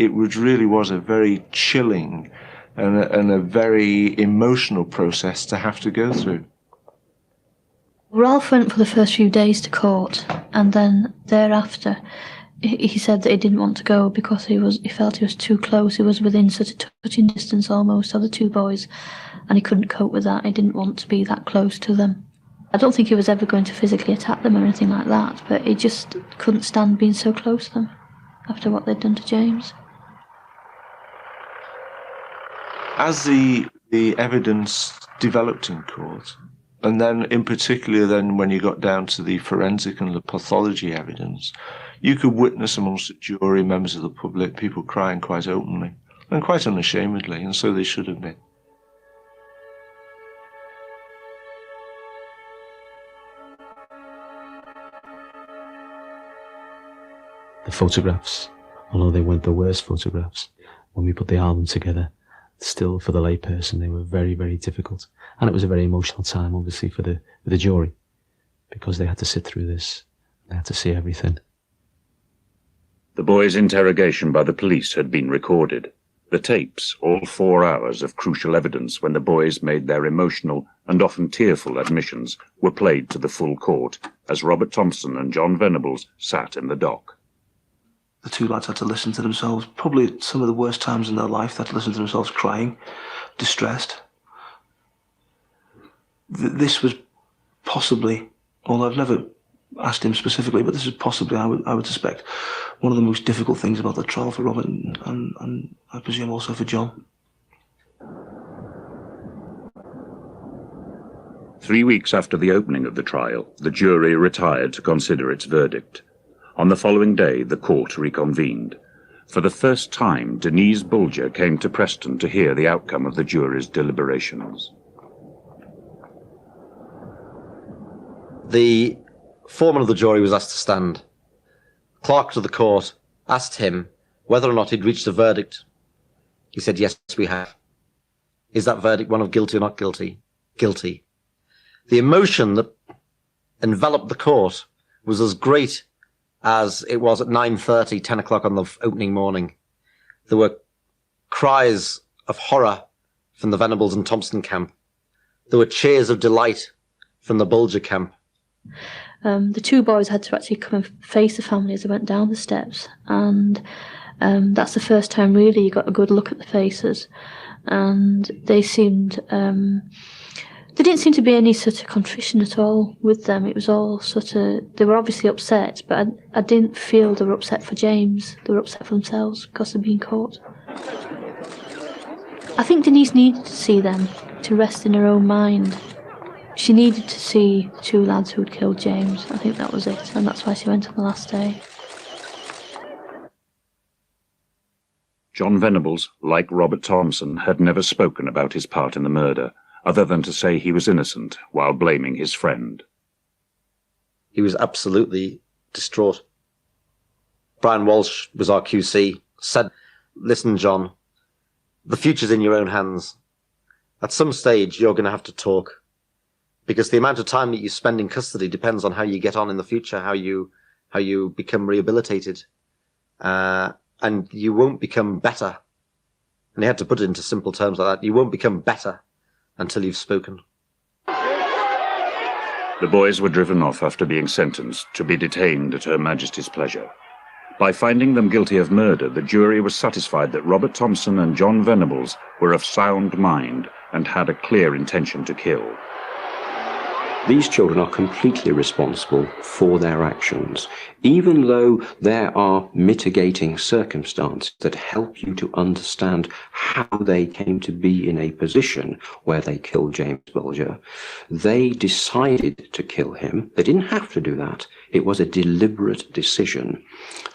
it really was a very chilling and a very emotional process to have to go through. Ralph went for the first few days to court, and then thereafter he said that he didn't want to go because he felt he was too close. He was within sort of touching distance almost of the two boys, and he couldn't cope with that. He didn't want to be that close to them. I don't think he was ever going to physically attack them or anything like that, but he just couldn't stand being so close to them after what they'd done to James. As the evidence developed in court, and then in particular then when you got down to the forensic and the pathology evidence, you could witness amongst the jury, members of the public, people crying quite openly and quite unashamedly, and so they should have been. The photographs, although they weren't the worst photographs, when we put the album together, still for the layperson they were very, very difficult. And it was a very emotional time, obviously, for the jury, because they had to sit through this. They had to see everything. The boys' interrogation by the police had been recorded. The tapes, all 4 hours of crucial evidence when the boys made their emotional and often tearful admissions, were played to the full court as Robert Thompson and John Venables sat in the dock. The two lads had to listen to themselves, probably at some of the worst times in their life. They had to listen to themselves crying, distressed. This was possibly, although I've never asked him specifically, but this is possibly, I would suspect, one of the most difficult things about the trial for Robert and I presume also for John. 3 weeks after the opening of the trial, the jury retired to consider its verdict. On the following day, the court reconvened. For the first time, Denise Bulger came to Preston to hear the outcome of the jury's deliberations. The foreman of the jury was asked to stand. Clerk to the court asked him whether or not he'd reached a verdict. He said, "Yes, we have." Is that verdict one of guilty or not guilty? Guilty. The emotion that enveloped the court was as great as it was at 9:30, 10 o'clock on the opening morning. There were cries of horror from the Venables and Thompson camp. There were cheers of delight from the Bulger camp. The two boys had to actually come and face the family as they went down the steps, and that's the first time really you got a good look at the faces, and they seemed there didn't seem to be any sort of contrition at all with them. It was all sort of, they were obviously upset, but I didn't feel they were upset for James. They were upset for themselves because they'd been caught. I think Denise needed to see them to rest in her own mind. She needed to see the two lads who had killed James. I think that was it, and that's why she went on the last day. John Venables, like Robert Thompson, had never spoken about his part in the murder, other than to say he was innocent while blaming his friend. He was absolutely distraught. Brian Walsh was our QC, said, "Listen, John, the future's in your own hands. At some stage, you're going to have to talk, because the amount of time that you spend in custody depends on how you get on in the future, how you become rehabilitated, and you won't become better." And he had to put it into simple terms like that. You won't become better until you've spoken. The boys were driven off after being sentenced to be detained at Her Majesty's pleasure. By finding them guilty of murder, the jury was satisfied that Robert Thompson and John Venables were of sound mind and had a clear intention to kill. These children are completely responsible for their actions, even though there are mitigating circumstances that help you to understand how they came to be in a position where they killed James Bulger. They decided to kill him. They didn't have to do that. It was a deliberate decision.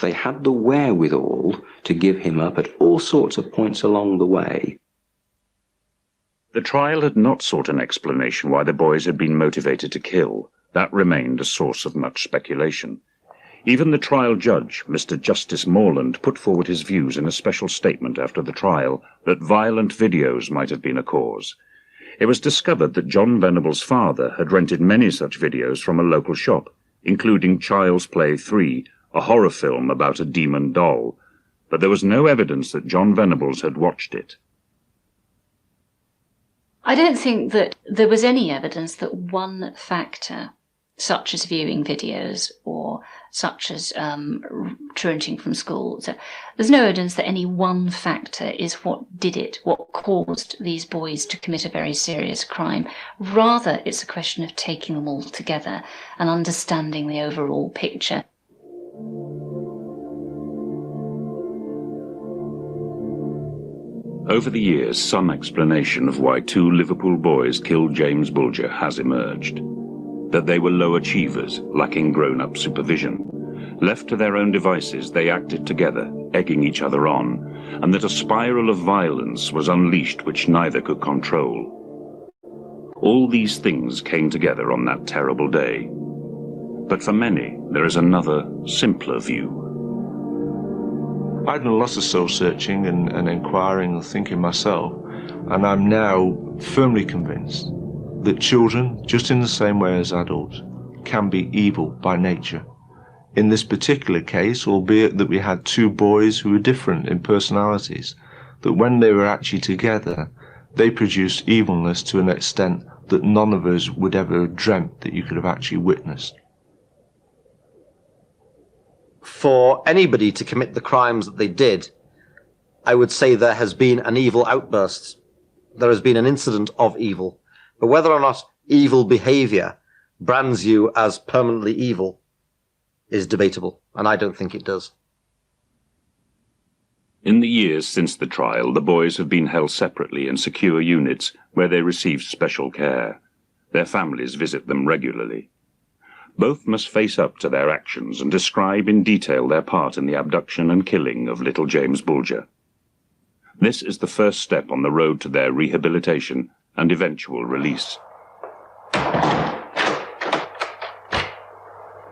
They had the wherewithal to give him up at all sorts of points along the way. The trial had not sought an explanation why the boys had been motivated to kill. That remained a source of much speculation. Even the trial judge, Mr. Justice Morland, put forward his views in a special statement after the trial that violent videos might have been a cause. It was discovered that John Venables' father had rented many such videos from a local shop, including Child's Play 3, a horror film about a demon doll. but there was no evidence that John Venables had watched it. I don't think that there was any evidence that one factor, such as viewing videos or such as truanting from school, so there's no evidence that any one factor is what did it, what caused these boys to commit a very serious crime. Rather, it's a question of taking them all together and understanding the overall picture. Over the years, some explanation of why 2 Liverpool boys killed James Bulger has emerged. That they were low achievers, lacking grown-up supervision. Left to their own devices, they acted together, egging each other on, and that a spiral of violence was unleashed which neither could control. All these things came together on that terrible day. But for many, there is another, simpler view. I've done lots of soul-searching and inquiring and thinking myself, and I'm now firmly convinced that children, just in the same way as adults, can be evil by nature. In this particular case, albeit that we had 2 boys who were different in personalities, that when they were actually together, they produced evilness to an extent that none of us would ever have dreamt that you could have actually witnessed. For anybody to commit the crimes that they did, I would say there has been an evil outburst. There has been an incident of evil. But whether or not evil behavior brands you as permanently evil is debatable, and I don't think it does. In the years since the trial, the boys have been held separately in secure units where they receive special care. Their families visit them regularly. Both must face up to their actions and describe in detail their part in the abduction and killing of little James Bulger. This is the first step on the road to their rehabilitation and eventual release.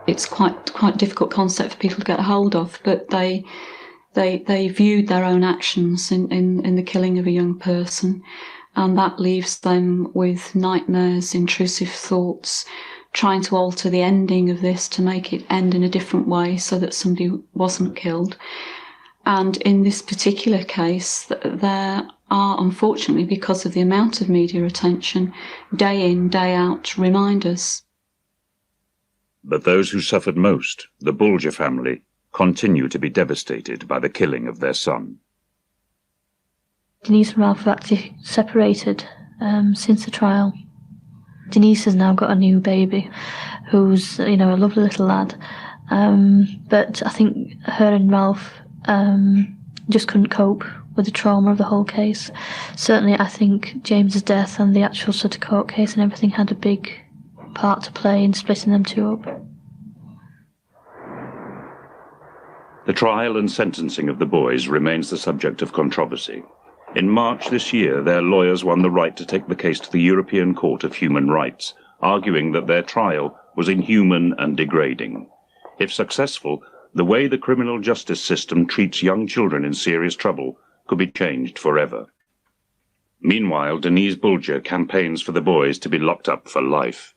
It's quite a difficult concept for people to get a hold of, but they viewed their own actions in the killing of a young person, and that leaves them with nightmares, intrusive thoughts, trying to alter the ending of this to make it end in a different way so that somebody wasn't killed. And in this particular case, there are, unfortunately, because of the amount of media attention, day in, day out, reminders. But those who suffered most, the Bulger family, continue to be devastated by the killing of their son. Denise and Ralph have actually separated since the trial. Denise has now got a new baby who's, a lovely little lad. But I think her and Ralph just couldn't cope with the trauma of the whole case. Certainly, I think James's death and the actual Sutter Court case and everything had a big part to play in splitting them 2 up. The trial and sentencing of the boys remains the subject of controversy. In March this year, their lawyers won the right to take the case to the European Court of Human Rights, arguing that their trial was inhuman and degrading. If successful, the way the criminal justice system treats young children in serious trouble could be changed forever. Meanwhile, Denise Bulger campaigns for the boys to be locked up for life.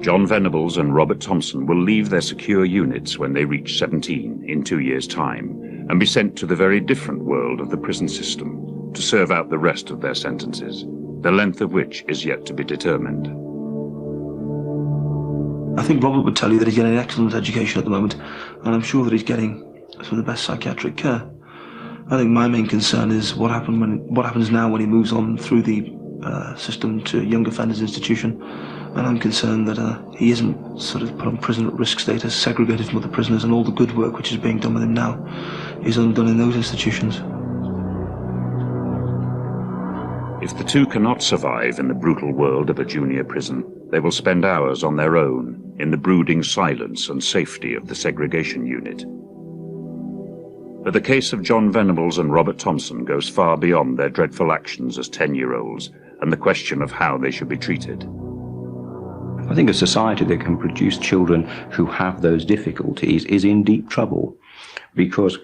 John Venables and Robert Thompson will leave their secure units when they reach 17 in 2 years' time and be sent to the very different world of the prison system to serve out the rest of their sentences, the length of which is yet to be determined. I think Robert would tell you that he's getting an excellent education at the moment, and I'm sure that he's getting some of the best psychiatric care. I think my main concern is what happens now when he moves on through the system to young offenders institution. And I'm concerned that he isn't sort of put on prison at risk status, segregated from other prisoners, and all the good work which is being done with him now is undone in those institutions. If the 2 cannot survive in the brutal world of a junior prison, they will spend hours on their own in the brooding silence and safety of the segregation unit. But the case of John Venables and Robert Thompson goes far beyond their dreadful actions as 10-year-olds and the question of how they should be treated. I think a society that can produce children who have those difficulties is in deep trouble, because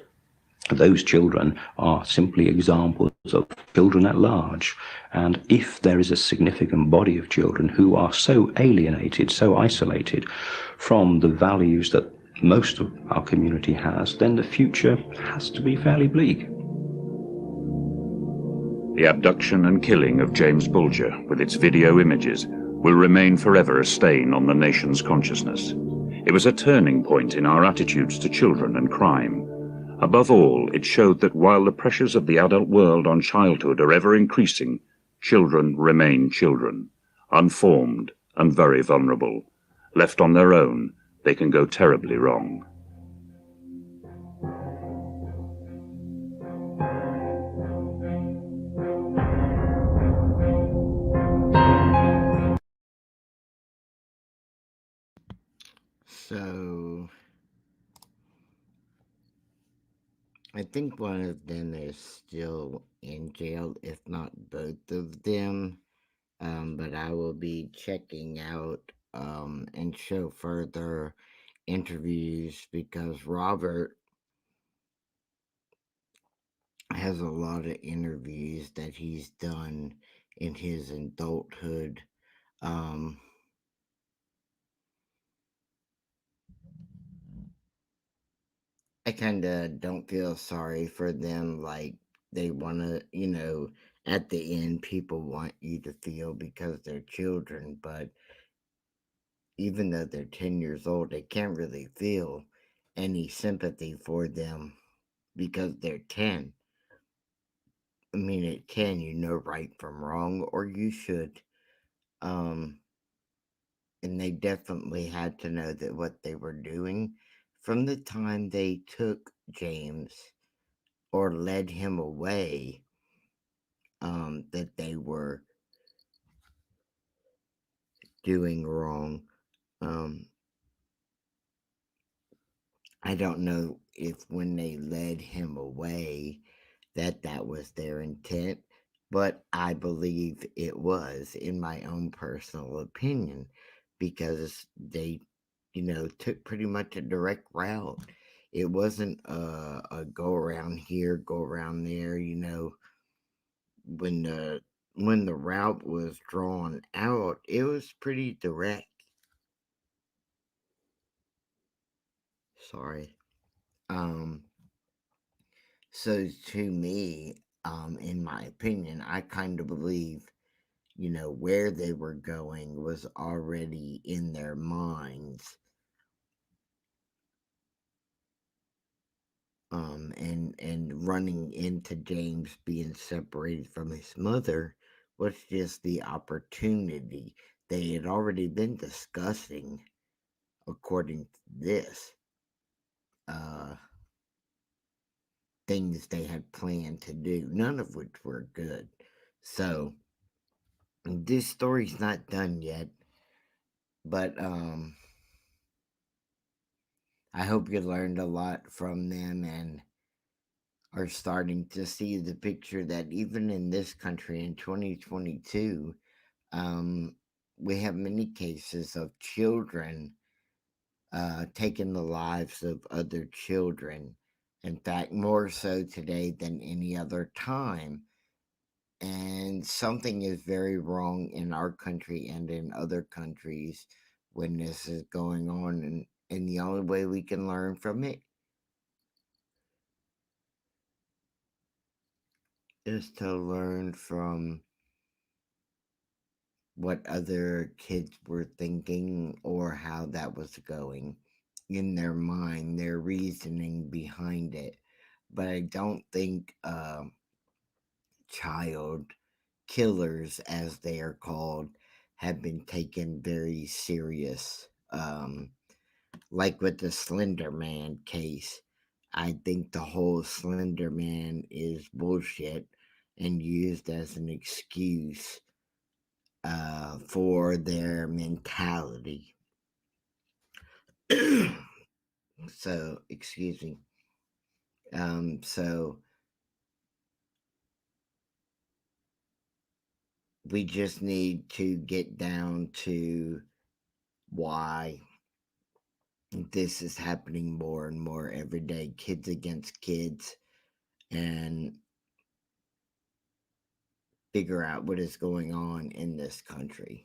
those children are simply examples of children at large. And if there is a significant body of children who are so alienated, so isolated from the values that most of our community has, then the future has to be fairly bleak. The abduction and killing of James Bulger, with its video images, will remain forever a stain on the nation's consciousness. It was a turning point in our attitudes to children and crime. Above all, it showed that while the pressures of the adult world on childhood are ever increasing, children remain children, unformed and very vulnerable. Left on their own, they can go terribly wrong. So, I think one of them is still in jail, if not both of them. But I will be checking out and show further interviews because Robert has a lot of interviews that he's done in his adulthood. I kind of don't feel sorry for them. Like, they want to, at the end, people want you to feel because they're children, but even though they're 10 years old, they can't really feel any sympathy for them because they're 10. I mean, at 10, you know right from wrong, or you should. And they definitely had to know that what they were doing from the time they took James or led him away, that they were doing wrong. I don't know if when they led him away that was their intent, but I believe it was, in my own personal opinion, because they, took pretty much a direct route. It wasn't a go around here, go around there, when the route was drawn out, it was pretty direct. Sorry. So to me, in my opinion, I kind of believe, where they were going was already in their minds. And running into James being separated from his mother was just the opportunity they had already been discussing, according to this, things they had planned to do, none of which were good. So this story's not done yet, but I hope you learned a lot from them and are starting to see the picture that even in this country in 2022, we have many cases of children taking the lives of other children. In fact, more so today than any other time. And something is very wrong in our country and in other countries when this is going on. And the only way we can learn from it is to learn from what other kids were thinking or how that was going in their mind, their reasoning behind it. But I don't think child killers, as they are called, have been taken very serious. Like with the Slender Man case, I think the whole Slender Man is bullshit and used as an excuse for their mentality. So, excuse me. So we just need to get down to why this is happening more and more every day, kids against kids, and figure out what is going on in this country.